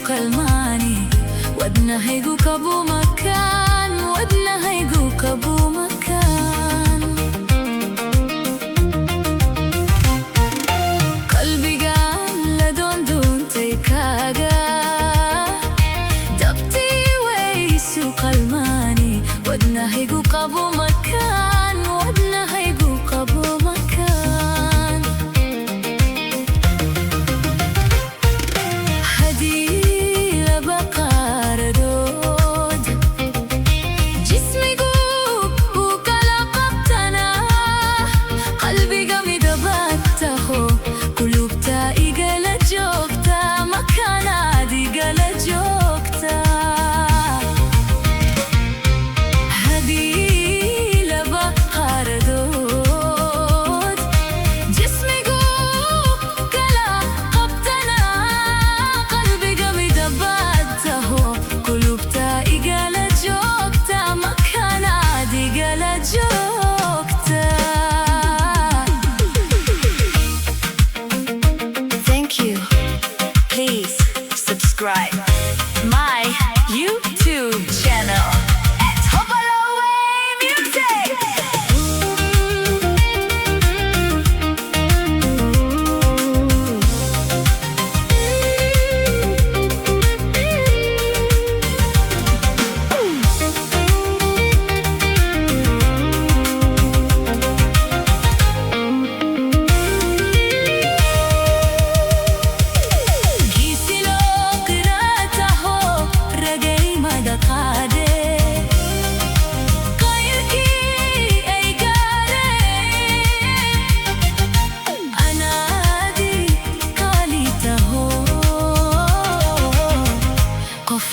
kalmani wadna haygu kabu makan wadna haygu kabu makan qalbigan la doonduuntay kaaga dabti waysu qalmani wadna haygu kabu makan wadna haygu kabu makan Please subscribe my YouTube channel at Hopalaway Music.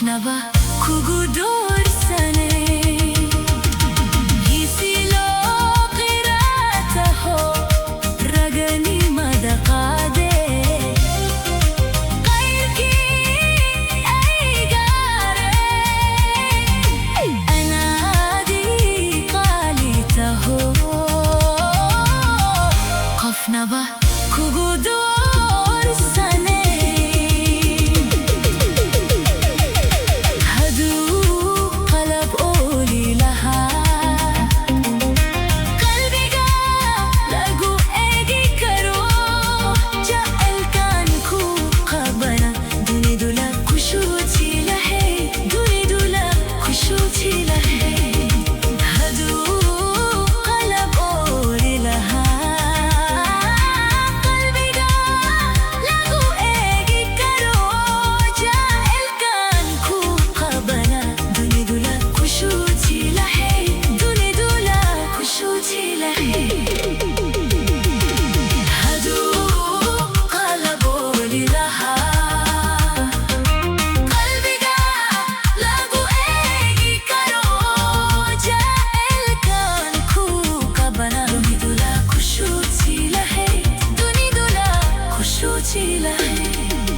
Naba kugudur sane hisilo qirataho ragani madaqade qayrki ay gare anadi qalitaho qof naba kugudur sane Chila.